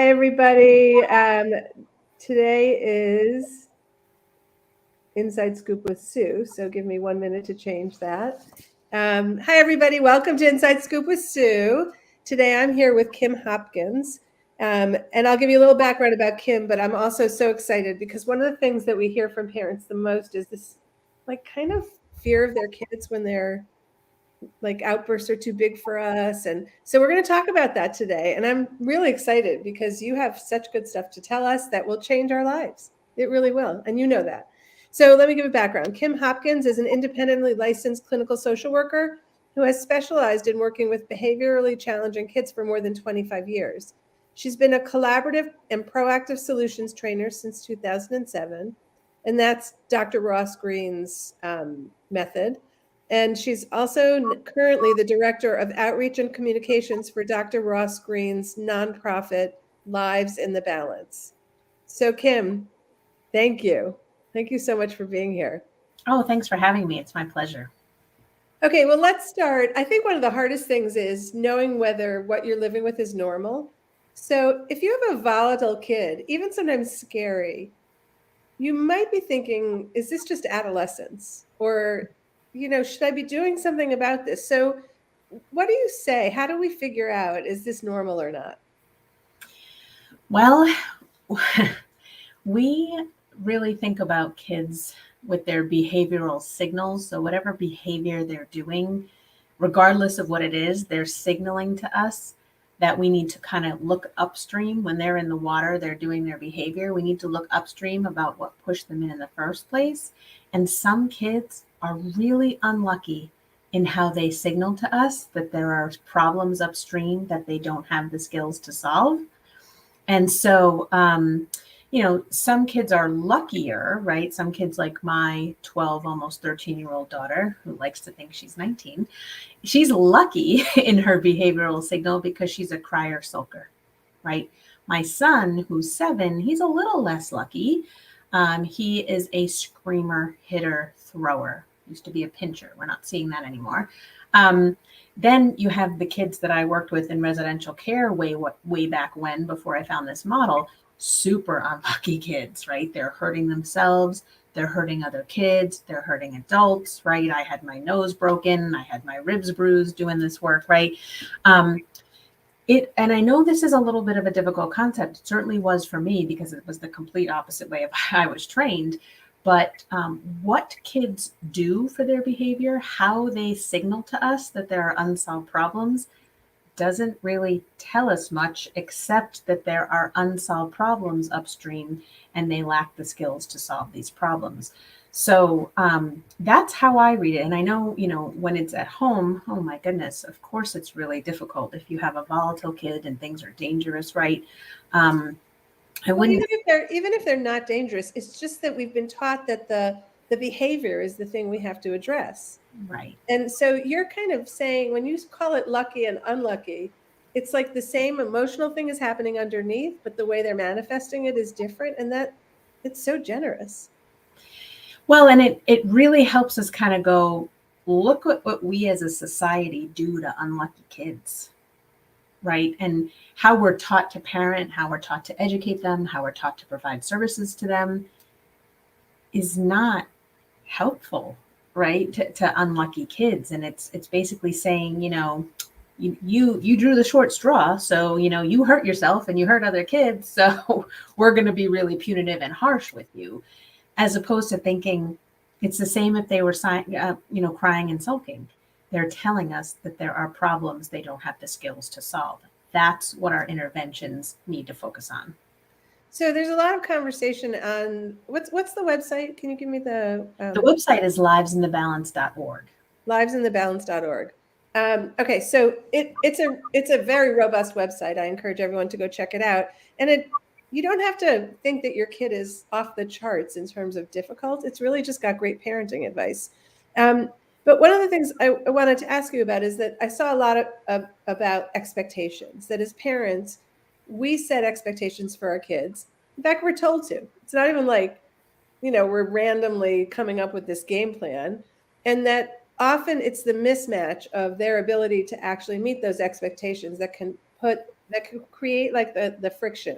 everybody. Today is Inside Scoop with Sue. So give me 1 minute to change that. Hi, everybody. Welcome to Inside Scoop with Sue. Today I'm here with Kim Hopkins. And I'll give you a little background about Kim, but I'm also so excited because one of the things that we hear from parents the most is this kind of fear of their kids when they're outbursts are too big for us. And so we're going to talk about that today. And I'm really excited because you have such good stuff to tell us that will change our lives. It really will. And you know that. So let me give a background. Kim Hopkins is an independently licensed clinical social worker who has specialized in working with behaviorally challenging kids for more than 25 years. She's been a collaborative and proactive solutions trainer since 2007. And that's Dr. Ross Greene's method. And she's also currently the director of outreach and communications for Dr. Ross Greene's nonprofit, Lives in the Balance. So Kim, thank you. Thank you so much for being here. Oh, thanks for having me. It's my pleasure. Okay, well, let's start. I think one of the hardest things is knowing whether what you're living with is normal. So if you have a volatile kid, even sometimes scary, you might be thinking, is this just adolescence? Or should I be doing something about this? So what do you say? How do we figure out, is this normal or not? Well, we really think about kids with their behavioral signals. So whatever behavior they're doing, regardless of what it is, they're signaling to us that we need to kind of look upstream. When they're in the water, they're doing their behavior. We need to look upstream about what pushed them in the first place. And some kids are really unlucky in how they signal to us that there are problems upstream that they don't have the skills to solve. And so, some kids are luckier, right? Some kids, like my 12, almost 13-year-old daughter, who likes to think she's 19, she's lucky in her behavioral signal because she's a crier sulker, right? My son, who's 7, he's a little less lucky. He is a screamer, hitter, thrower. Used to be a pincher. We're not seeing that anymore. Then you have the kids that I worked with in residential care way back when, before I found this model. Super unlucky kids, right? They're hurting themselves. They're hurting other kids. They're hurting adults, right? I had my nose broken. I had my ribs bruised doing this work, right? And I know this is a little bit of a difficult concept. It certainly was for me because it was the complete opposite way of how I was trained. But what kids do for their behavior, how they signal to us that there are unsolved problems, doesn't really tell us much, except that there are unsolved problems upstream and they lack the skills to solve these problems. So that's how I read it. And I know, when it's at home, oh my goodness, of course it's really difficult if you have a volatile kid and things are dangerous, right? Even if they're not dangerous, it's just that we've been taught that the behavior is the thing we have to address. Right. And so you're kind of saying, when you call it lucky and unlucky, it's like the same emotional thing is happening underneath, but the way they're manifesting it is different. And that it's so generous. Well, and it really helps us kind of go, look at what we as a society do to unlucky kids, right? And how we're taught to parent, how we're taught to educate them, how we're taught to provide services to them is not helpful, right? To unlucky kids. And it's basically saying, you drew the short straw. So, you hurt yourself and you hurt other kids. So we're going to be really punitive and harsh with you, as opposed to thinking it's the same if they were, crying and sulking. They're telling us that there are problems they don't have the skills to solve. That's what our interventions need to focus on. So there's a lot of conversation on what's the website? Can you give me the website is livesinthebalance.org. Livesinthebalance.org. Okay, so it's a very robust website. I encourage everyone to go check it out. And you don't have to think that your kid is off the charts in terms of difficult. It's really just got great parenting advice. But one of the things I wanted to ask you about is that I saw a lot about expectations, that as parents, we set expectations for our kids. In fact, we're told to. It's not even like, we're randomly coming up with this game plan. And that often it's the mismatch of their ability to actually meet those expectations that can put that can create like the friction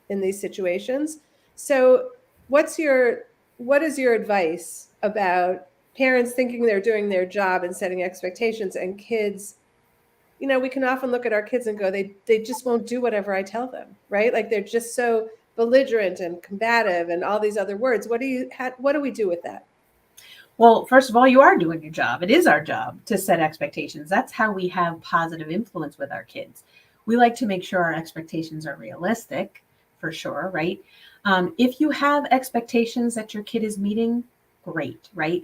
in these situations. So what is your advice about parents thinking they're doing their job and setting expectations, and kids, we can often look at our kids and go, they just won't do whatever I tell them, right? Like they're just so belligerent and combative and all these other words. What do we do with that? Well, first of all, you are doing your job. It is our job to set expectations. That's how we have positive influence with our kids. We like to make sure our expectations are realistic, for sure, right? If you have expectations that your kid is meeting, great, right?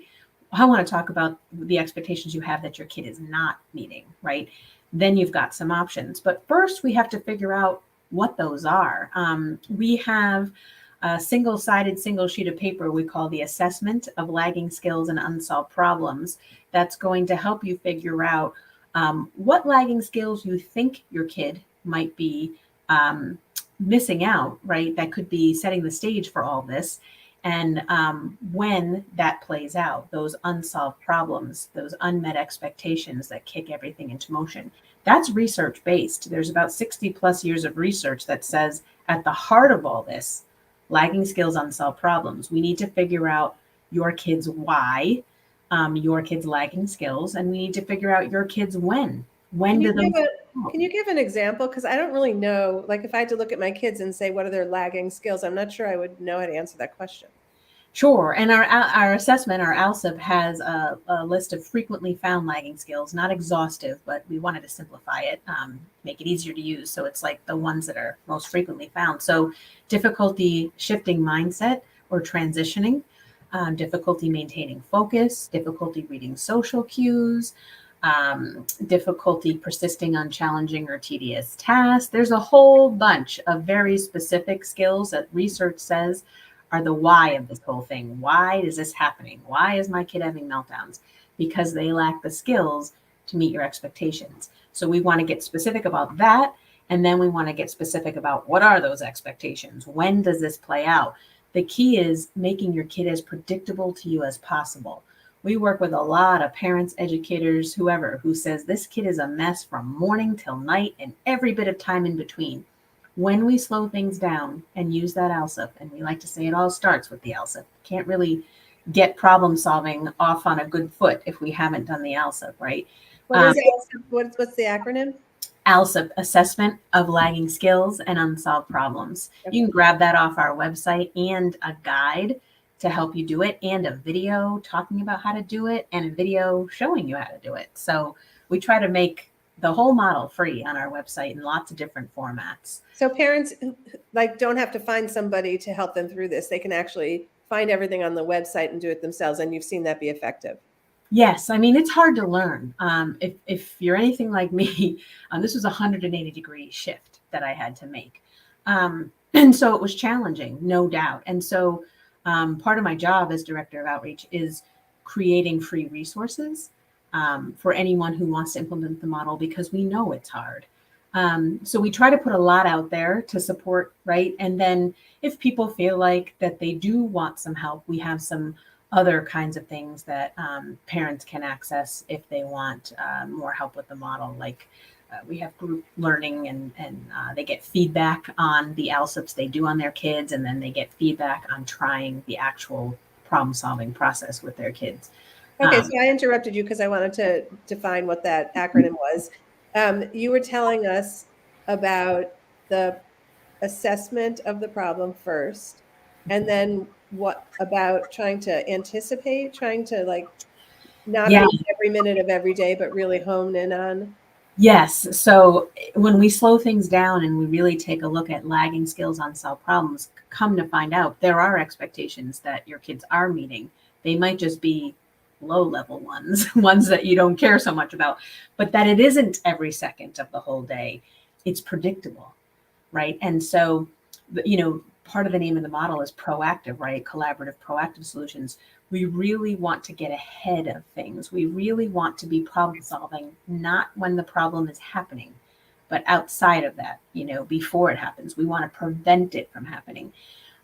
I want to talk about the expectations you have that your kid is not meeting, right? Then you've got some options. But first, we have to figure out what those are. We have a single-sided, single sheet of paper we call the assessment of lagging skills and unsolved problems. That's going to help you figure out what lagging skills you think your kid might be missing out, right? That could be setting the stage for all this. And when that plays out, those unsolved problems, those unmet expectations that kick everything into motion, that's research based. There's about 60 plus years of research that says at the heart of all this, lagging skills, unsolved problems. We need to figure out your kids' why, your kids' lagging skills, and we need to figure out your kids' when. When do those? Can you give an example? Because I don't really know. Like if I had to look at my kids and say, what are their lagging skills? I'm not sure I would know how to answer that question. Sure. And our assessment, our ALSIP, has a list of frequently found lagging skills, not exhaustive, but we wanted to simplify it, make it easier to use. So it's like the ones that are most frequently found. So difficulty shifting mindset or transitioning, difficulty maintaining focus, difficulty reading social cues, difficulty persisting on challenging or tedious tasks. There's a whole bunch of very specific skills that research says are the why of this whole thing. Why is this happening? Why is my kid having meltdowns? Because they lack the skills to meet your expectations. So we want to get specific about that. And then we want to get specific about what are those expectations? When does this play out? The key is making your kid as predictable to you as possible. We work with a lot of parents, educators, whoever, who says this kid is a mess from morning till night and every bit of time in between. When we slow things down and use that ALSIP, and we like to say it all starts with the ALSIP. Can't really get problem solving off on a good foot if we haven't done the ALSIP, right? What is ALSIP? What's the acronym? ALSIP, Assessment of Lagging Skills and Unsolved Problems. Okay. You can grab that off our website, and a guide to help you do it, and a video talking about how to do it, and a video showing you how to do it. So we try to make the whole model free on our website in lots of different formats. So parents don't have to find somebody to help them through this. They can actually find everything on the website and do it themselves. And you've seen that be effective. Yes. I mean, it's hard to learn. If you're anything like me, this was a 180-degree shift that I had to make. And so it was challenging, no doubt. And so part of my job as director of outreach is creating free resources for anyone who wants to implement the model, because we know it's hard. So we try to put a lot out there to support, right? And then if people feel like that they do want some help, we have some other kinds of things that parents can access if they want more help with the model. Like we have group learning, and they get feedback on the ALSIPs they do on their kids, and then they get feedback on trying the actual problem-solving process with their kids. Okay, so I interrupted you because I wanted to define what that acronym was. You were telling us about the assessment of the problem first, and then what about trying to anticipate, trying to not be every minute of every day, but really hone in on? Yes. So when we slow things down and we really take a look at lagging skills, unsolved problems, come to find out there are expectations that your kids are meeting. They might just be low-level ones that you don't care so much about, but that it isn't every second of the whole day. It's predictable, right? And so, part of the name of the model is proactive, right? Collaborative, proactive solutions. We really want to get ahead of things. We really want to be problem solving, not when the problem is happening, but outside of that, before it happens. We want to prevent it from happening.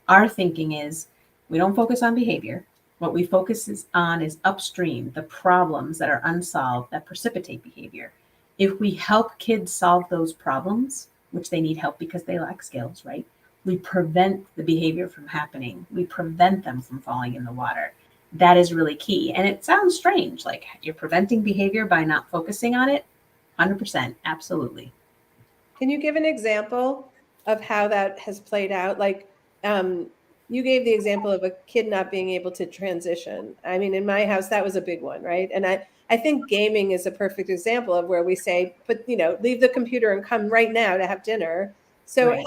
Our thinking is we don't focus on behavior. What we focus on is upstream, the problems that are unsolved that precipitate behavior. If we help kids solve those problems, which they need help because they lack skills, right? We prevent the behavior from happening. We prevent them from falling in the water. That is really key. And it sounds strange, like you're preventing behavior by not focusing on it. 100%, absolutely. Can you give an example of how that has played out? Like, you gave the example of a kid not being able to transition. I mean, in my house, that was a big one, right? And I think gaming is a perfect example of where we say, but leave the computer and come right now to have dinner. So Right.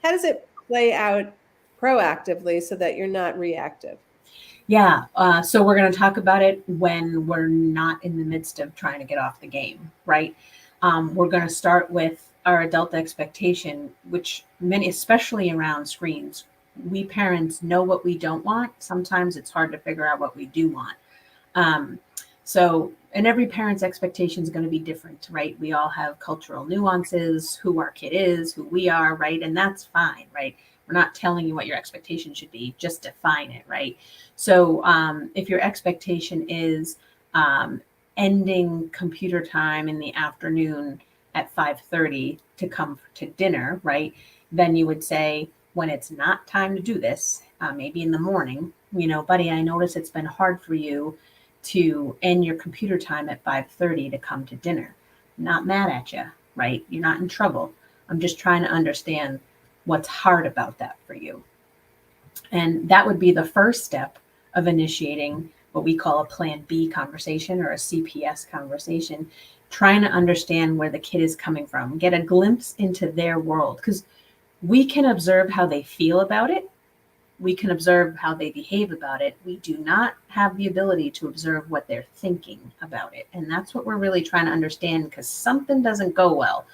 how does it play out proactively so that you're not reactive? Yeah. So we're going to talk about it when we're not in the midst of trying to get off the game, right? We're going to start with our adult expectation, which many, especially around screens, we parents know what we don't want. Sometimes it's hard to figure out what we do want. Um, and every parent's expectation is going to be different, right? We all have cultural nuances, who our kid is, who we are, right? And that's fine, right? We're not telling you what your expectation should be, just define it, right? So if your expectation is um, ending computer time in the afternoon at 5:30 to come to dinner, right? Then you would say, when it's not time to do this, maybe in the morning, buddy, I notice it's been hard for you to end your computer time at 5:30 to come to dinner. I'm not mad at you, right? You're not in trouble. I'm just trying to understand what's hard about that for you. And that would be the first step of initiating what we call a plan B conversation or a CPS conversation, trying to understand where the kid is coming from, get a glimpse into their world, because we can observe how they feel about it. We can observe how they behave about it. We do not have the ability to observe what they're thinking about it. And that's what we're really trying to understand, because something doesn't go well.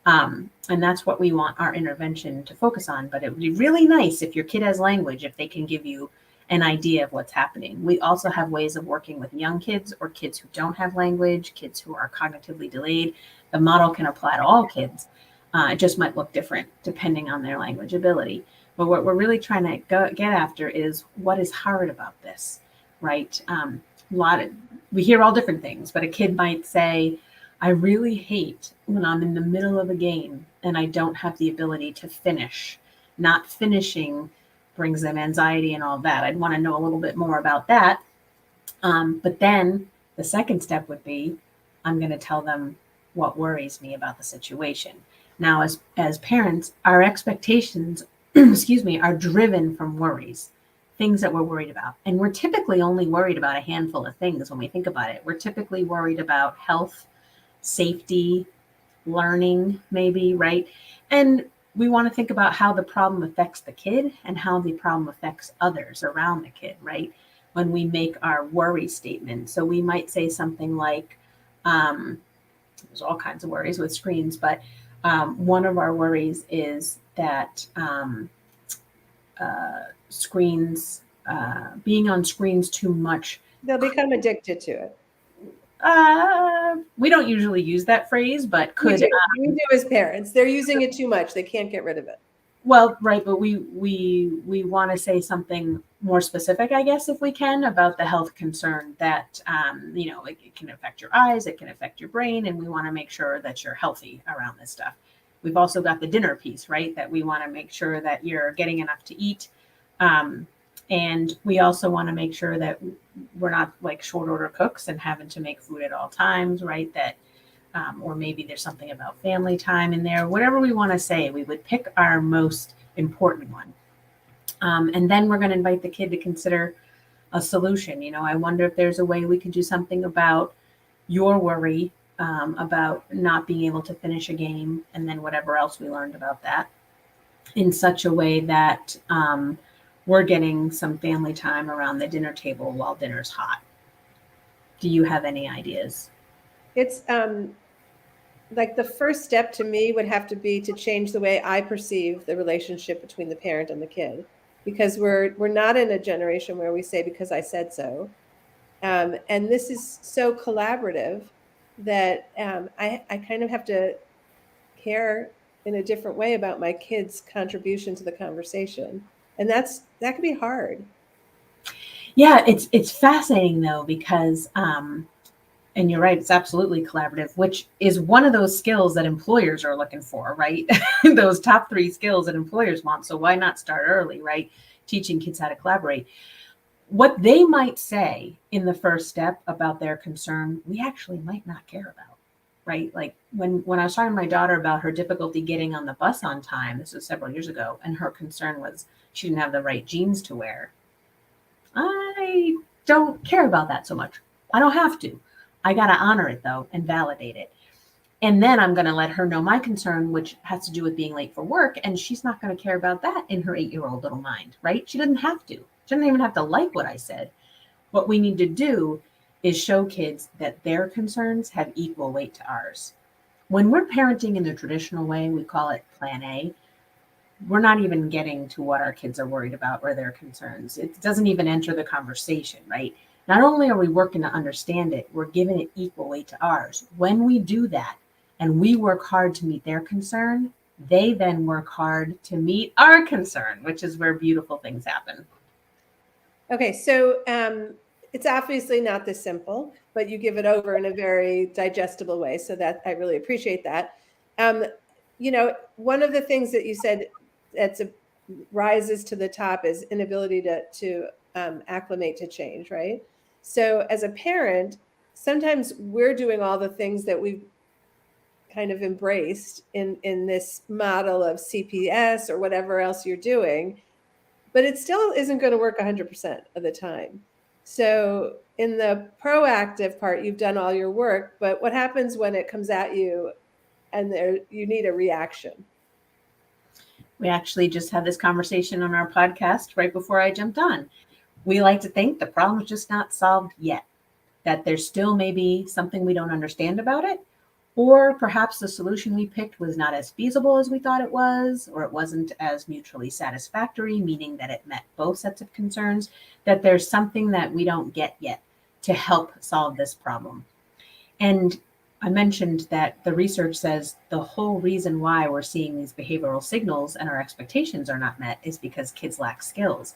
And that's what we want our intervention to focus on. But it would be really nice if your kid has language, if they can give you an idea of what's happening. We also have ways of working with young kids or kids who don't have language, kids who are cognitively delayed. The model can apply to all kids. It just might look different depending on their language ability. But what we're really trying to get after is what is hard about this, right? We hear all different things, but a kid might say, I really hate when I'm in the middle of a game and I don't have the ability to finish. Not finishing brings them anxiety and all that. I'd want to know a little bit more about that. But then the second step would be, I'm going to tell them what worries me about the situation. Now, as parents, our expectations, excuse me, are driven from worries, things that we're worried about. And we're typically only worried about a handful of things when we think about it. We're typically worried about health, safety, learning, maybe, right? And we want to think about how the problem affects the kid and how the problem affects others around the kid, right? When we make our worry statement. So we might say something like, there's all kinds of worries with screens, but one of our worries is that screens, being on screens too much. They'll become addicted to it. We don't usually use that phrase, but We could do. We do as parents. They're using it too much. They can't get rid of it. well, right, but we want to say something more specific, I guess, if we can, about the health concern that it can affect your eyes, it can affect your brain, and we want to make sure that you're healthy around this stuff. We've also got the dinner piece, right? That we want to make sure that you're getting enough to eat. And we also want to make sure that we're not like short order cooks and having to make food at all times, right? That, or maybe there's something about family time in there. Whatever we want to say, we would pick our most important one. And then we're going to invite the kid to consider a solution. I wonder if there's a way we could do something about your worry about not being able to finish a game, and then whatever else we learned about that, in such a way that we're getting some family time around the dinner table while dinner's hot. Do you have any ideas? It's like the first step to me would have to be to change the way I perceive the relationship between the parent and the kid, because we're not in a generation where we say because I said so. And this is so collaborative that I kind of have to care in a different way about my kids' contribution to the conversation. And that can be hard. Yeah, it's fascinating though, because And you're right, it's absolutely collaborative, which is one of those skills that employers are looking for, right? Those top 3 skills that employers want. So why not start early, right? Teaching kids how to collaborate. What they might say in the first step about their concern, we actually might not care about, right? Like when I was talking to my daughter about her difficulty getting on the bus on time, this was several years ago, and her concern was she didn't have the right jeans to wear. I don't care about that so much. I don't have to. I got to honor it though and validate it. And then I'm going to let her know my concern, which has to do with being late for work. And she's not going to care about that in her 8-year-old little mind, right? She doesn't have to. She doesn't even have to like what I said. What we need to do is show kids that their concerns have equal weight to ours. When we're parenting in the traditional way, we call it plan A, we're not even getting to what our kids are worried about or their concerns. It doesn't even enter the conversation, right? Not only are we working to understand it, we're giving it equal weight to ours. When we do that and we work hard to meet their concern, they then work hard to meet our concern, which is where beautiful things happen. Okay, so it's obviously not this simple, but you give it over in a very digestible way. So that I really appreciate that. One of the things that you said rises to the top is inability to acclimate to change, right? So as a parent, sometimes we're doing all the things that we've kind of embraced in this model of CPS or whatever else you're doing, but it still isn't going to work 100% of the time. So in the proactive part, you've done all your work, but what happens when it comes at you and you need a reaction? We actually just had this conversation on our podcast right before I jumped on. We like to think the problem is just not solved yet, that there's still maybe something we don't understand about it, or perhaps the solution we picked was not as feasible as we thought it was, or it wasn't as mutually satisfactory, meaning that it met both sets of concerns, that there's something that we don't get yet to help solve this problem. And I mentioned that the research says the whole reason why we're seeing these behavioral signals and our expectations are not met is because kids lack skills.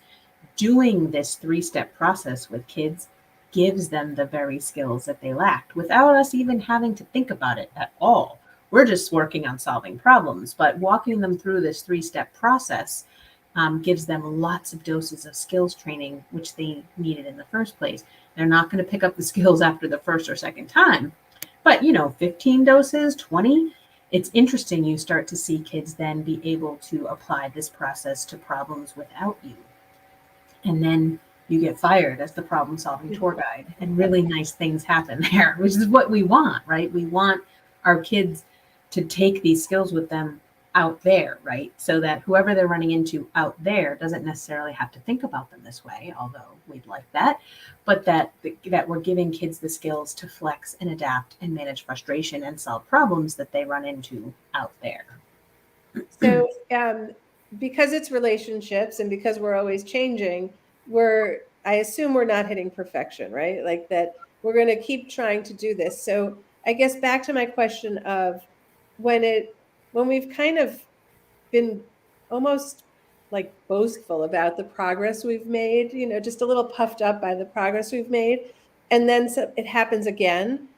Doing this 3-step process with kids gives them the very skills that they lacked without us even having to think about it at all. We're just working on solving problems, but walking them through this 3-step process gives them lots of doses of skills training, which they needed in the first place. They're not going to pick up the skills after the first or second time, but 15 doses, 20, it's interesting. You start to see kids then be able to apply this process to problems without you. And then you get fired as the problem solving tour guide, and really nice things happen there, which is what we want, right? We want our kids to take these skills with them out there, right? So that whoever they're running into out there doesn't necessarily have to think about them this way, although we'd like that, but that we're giving kids the skills to flex and adapt and manage frustration and solve problems that they run into out there. So because it's relationships and because we're always changing, I assume we're not hitting perfection, right? Like that we're going to keep trying to do this. So I guess back to my question of when we've kind of been almost like boastful about the progress we've made, just a little puffed up by the progress we've made, and then it happens again.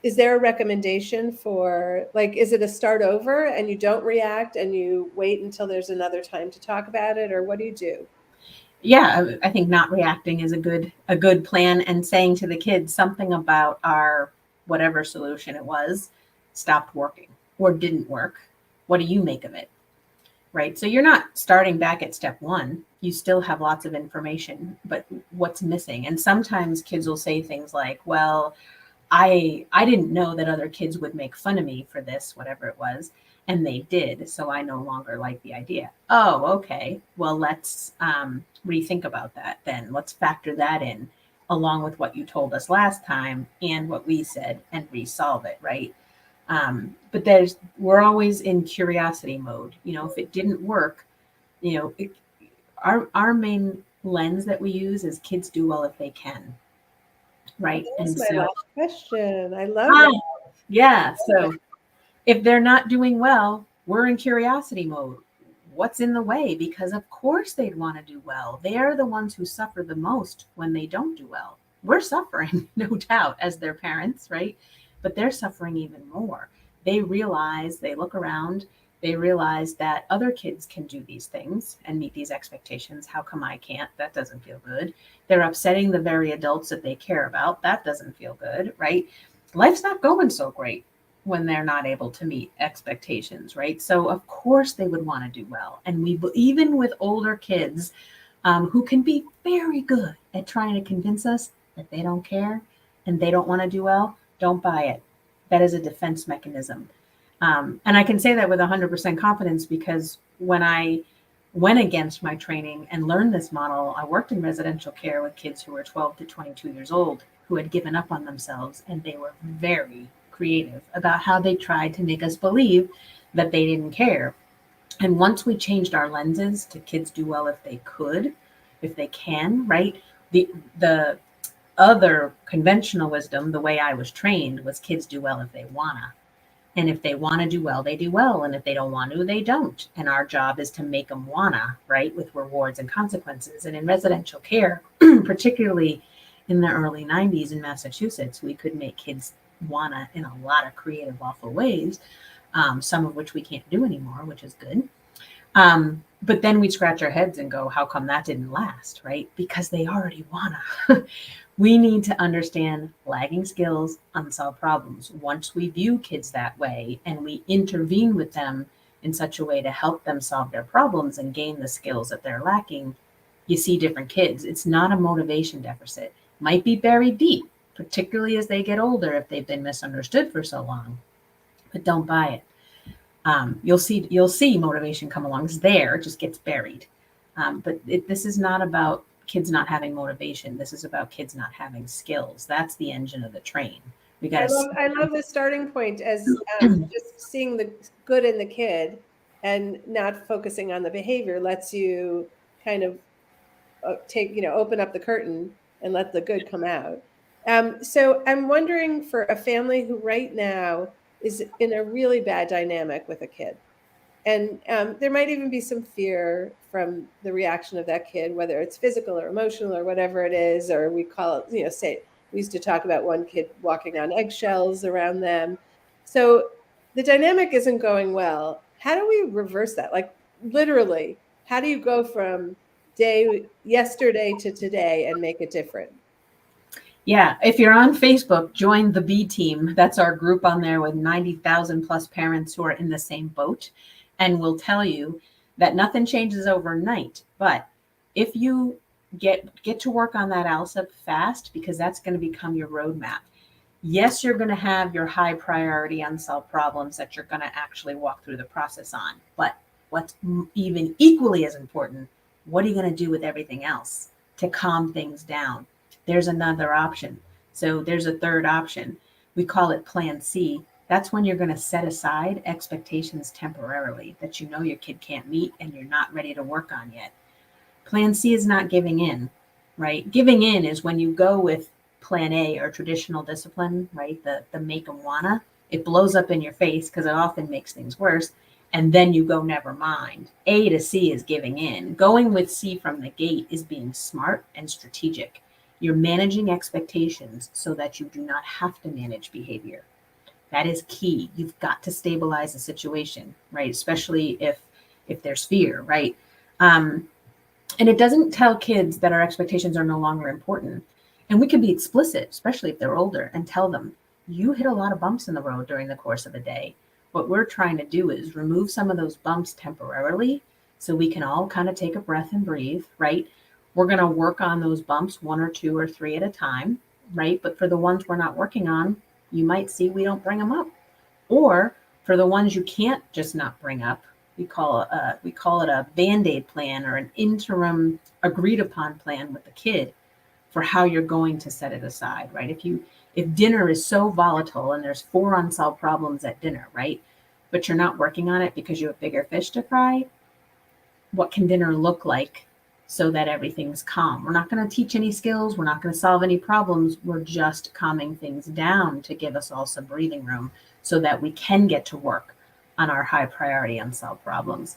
Is there a recommendation for, like, is it a start over and you don't react and you wait until there's another time to talk about it, or what do you do? Yeah, I think not reacting is a good plan, and saying to the kids something about our whatever solution it was stopped working or didn't work. What do you make of it? Right? So you're not starting back at step 1. You still have lots of information, but what's missing? And sometimes kids will say things like, well, I didn't know that other kids would make fun of me for this, whatever it was, and they did. So I no longer like the idea. Oh, okay. Well, let's rethink about that then. Let's factor that in along with what you told us last time and what we said and resolve it, right? But we're always in curiosity mode. If it didn't work, our main lens that we use is kids do well if they can. Right. That's And my so last question. I love that. yeah. So if they're not doing well, we're in curiosity mode. What's in the way? Because of course they'd want to do well. They're the ones who suffer the most when they don't do well. We're suffering, no doubt, as their parents, right? But they're suffering even more. They realize, they look around, they realize that other kids can do these things and meet these expectations. How come I can't? That doesn't feel good. They're upsetting the very adults that they care about. That doesn't feel good, right? Life's not going so great when they're not able to meet expectations, right? So of course they would want to do well. And we, even with older kids who can be very good at trying to convince us that they don't care and they don't want to do well, don't buy it. That is a defense mechanism. And I can say that with 100% confidence because when I went against my training and learned this model, I worked in residential care with kids who were 12 to 22 years old who had given up on themselves, and they were very creative about how they tried to make us believe that they didn't care. And once we changed our lenses to kids do well if they could, if they can, right? The other conventional wisdom, the way I was trained, was kids do well if they wanna. And if they want to do well, they do well. And if they don't want to, they don't. And our job is to make them wanna, right? With rewards and consequences. And in residential care, particularly in the early 90s in Massachusetts, we could make kids wanna in a lot of creative, awful ways, some of which we can't do anymore, which is good. But then we scratch our heads and go, how come that didn't last, right? Because they already wanna. We need to understand lagging skills, unsolved problems. Once we view kids that way and we intervene with them in such a way to help them solve their problems and gain the skills that they're lacking, you see different kids. It's not a motivation deficit. Might be buried deep, particularly as they get older if they've been misunderstood for so long. But don't buy it. You'll see motivation come along. It's there, it just gets buried. This is not about kids not having motivation. This is about kids not having skills. That's the engine of the train. We got. I love the starting point as just seeing the good in the kid and not focusing on the behavior lets you kind of open up the curtain and let the good come out. So I'm wondering for a family who right now is in a really bad dynamic with a kid. And there might even be some fear from the reaction of that kid, whether it's physical or emotional or whatever it is, or we call it, say, we used to talk about one kid walking on eggshells around them. So the dynamic isn't going well. How do we reverse that? Like literally, how do you go from yesterday to today and make it different? Yeah, if you're on Facebook, join the B team. That's our group on there with 90,000 plus parents who are in the same boat. And we'll tell you that nothing changes overnight. But if you get to work on that ALSUP fast, because that's going to become your roadmap. Yes, you're going to have your high priority unsolved problems that you're going to actually walk through the process on. But what's even equally as important, what are you going to do with everything else to calm things down? There's another option. So there's a third option. We call it Plan C. That's when you're going to set aside expectations temporarily that you know your kid can't meet and you're not ready to work on yet. Plan C is not giving in, right? Giving in is when you go with Plan A or traditional discipline, right? The make them wanna. It blows up in your face because it often makes things worse. And then you go, never mind. A to C is giving in. Going with C from the gate is being smart and strategic. You're managing expectations so that you do not have to manage behavior. That is key. You've got to stabilize the situation, right? Especially if there's fear, right? And it doesn't tell kids that our expectations are no longer important. And we can be explicit, especially if they're older, and tell them, you hit a lot of bumps in the road during the course of the day. What we're trying to do is remove some of those bumps temporarily so we can all kind of take a breath and breathe, right? We're going to work on those bumps 1 or 2 or 3 at a time, right? But for the ones we're not working on, you might see we don't bring them up. Or for the ones you can't just not bring up, we call it a Band-Aid plan or an interim agreed upon plan with the kid for how you're going to set it aside, right? If dinner is so volatile and there's 4 unsolved problems at dinner, right? But you're not working on it because you have bigger fish to fry, what can dinner look like so that everything's calm? We're not going to teach any skills. We're not going to solve any problems. We're just calming things down to give us all some breathing room so that we can get to work on our high priority unsolved problems.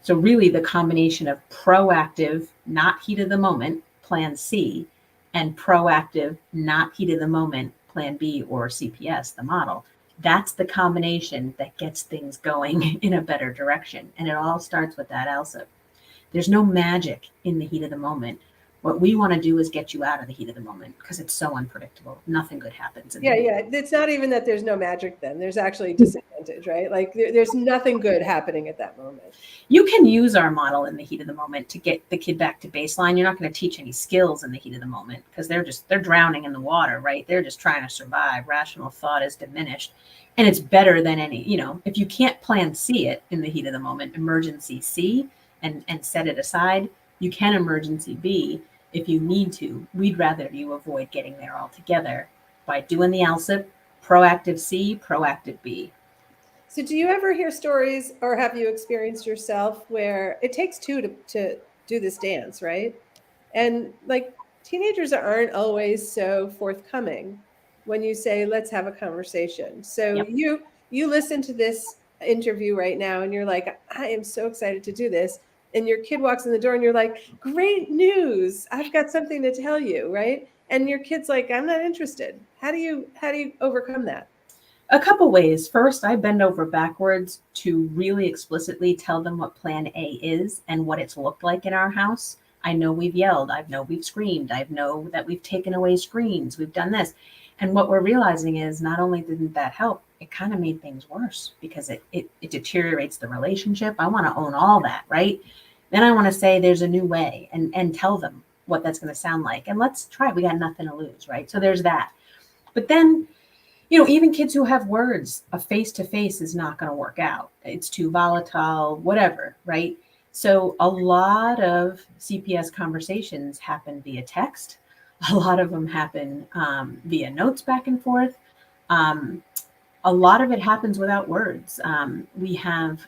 So really the combination of proactive, not heat of the moment, Plan C, and proactive, not heat of the moment, plan B or CPS, the model. That's the combination that gets things going in a better direction. And it all starts with that ELSA. There's no magic in the heat of the moment. What we want to do is get you out of the heat of the moment because it's so unpredictable. Nothing good happens. Yeah. It's not even that there's no magic then. There's actually disadvantage, right? Like there's nothing good happening at that moment. You can use our model in the heat of the moment to get the kid back to baseline. You're not going to teach any skills in the heat of the moment because they're drowning in the water, right? They're just trying to survive. Rational thought is diminished. And it's better than any, if you can't plan C it in the heat of the moment, emergency C and set it aside, you can emergency B if you need to. We'd rather you avoid getting there altogether by doing the ALSIP, proactive C, proactive B. So do you ever hear stories or have you experienced yourself where it takes two to do this dance, right? And like teenagers aren't always so forthcoming when you say, let's have a conversation. So Yep. you listen to this interview right now and you're like, I am so excited to do this. And your kid walks in the door and you're like, great news. I've got something to tell you, right? And your kid's like, I'm not interested. How do you overcome that? A couple ways. First, I bend over backwards to really explicitly tell them what plan A is and what it's looked like in our house. I know we've yelled. I know we've screamed. I know that we've taken away screens. We've done this. And what we're realizing is not only didn't that help, it kind of made things worse because it deteriorates the relationship. I want to own all that, right? Then I want to say there's a new way and tell them what that's going to sound like. And let's try. We got nothing to lose, right? So there's that. But then even kids who have words, a face to face is not going to work out. It's too volatile, whatever, right? So a lot of CPS conversations happen via text. A lot of them happen via notes back and forth. A lot of it happens without words. We have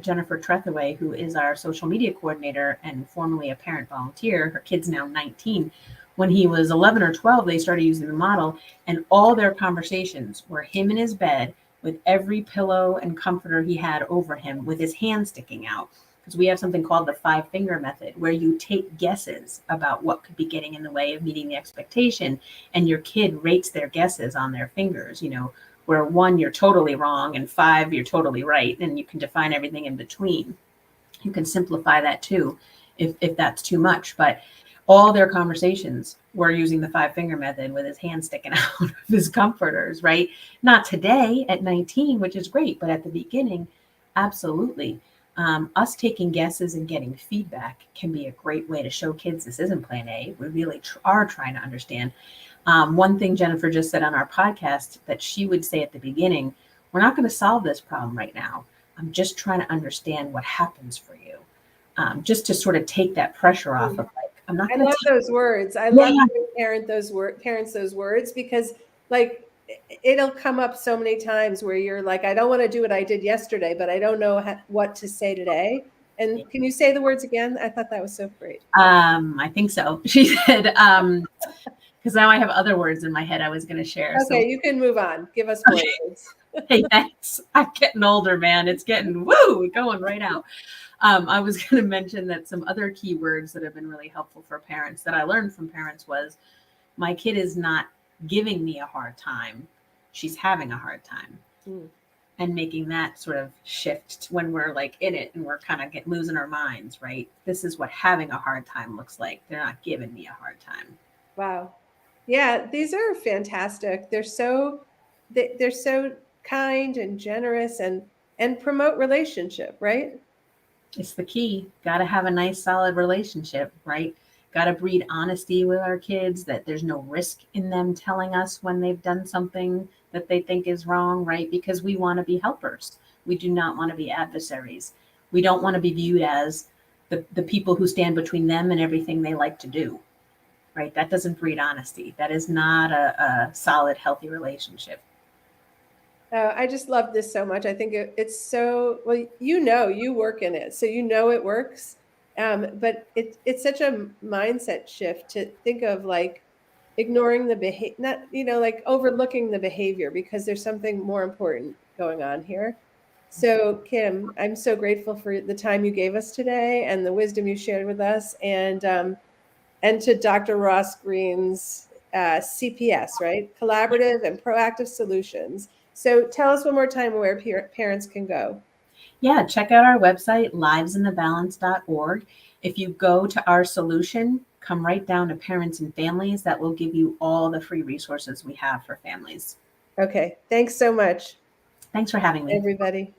Jennifer Trethaway, who is our social media coordinator and formerly a parent volunteer. Her kid's now 19. When he was 11 or 12, they started using the model, and all their conversations were him in his bed with every pillow and comforter he had over him with his hand sticking out. Because we have something called the 5-finger method, where you take guesses about what could be getting in the way of meeting the expectation, and your kid rates their guesses on their fingers, where 1, you're totally wrong, and 5, you're totally right, and you can define everything in between. You can simplify that too, if that's too much. But all their conversations were using the 5-finger method with his hand sticking out of his comforters, right? Not today at 19, which is great, but at the beginning, absolutely. Us taking guesses and getting feedback can be a great way to show kids this isn't plan A. We really are trying to understand. One thing Jennifer just said on our podcast that she would say at the beginning, we're not going to solve this problem right now. I'm just trying to understand what happens for you. Just to sort of take that pressure off of I'm not going to. I love those words. I love giving parents those words because like it'll come up so many times where you're like, I don't want to do what I did yesterday, but I don't know what to say today. And can you say the words again? I thought that was so great. I think so. She said, because now I have other words in my head I was going to share. Okay, so you can move on. Give us more words. Hey, thanks. I'm getting older, man. It's getting going right out. I was going to mention that some other keywords that have been really helpful for parents that I learned from parents was, my kid is not giving me a hard time. She's having a hard time. And making that sort of shift when we're like in it and we're kind of losing our minds, right? This is what having a hard time looks like. They're not giving me a hard time. Wow. Yeah, these are fantastic. They're so kind and generous and promote relationship, right? It's the key. Got to have a nice, solid relationship, right? Got to breed honesty with our kids, that there's no risk in them telling us when they've done something that they think is wrong, right? Because we want to be helpers. We do not want to be adversaries. We don't want to be viewed as the people who stand between them and everything they like to do, right? That doesn't breed honesty. That is not a solid, healthy relationship. I just love this so much. I think it's so, well, you work in it, so it works. But it's such a mindset shift to think of like ignoring the behavior, not, like overlooking the behavior because there's something more important going on here. So Kim, I'm so grateful for the time you gave us today and the wisdom you shared with us. And and to Dr. Ross Greene's CPS, right? Collaborative and Proactive Solutions. So tell us one more time where parents can go. Yeah, check out our website, livesinthebalance.org. If you go to our solution, come right down to parents and families. That will give you all the free resources we have for families. Okay, thanks so much, Thanks for having me. everybody.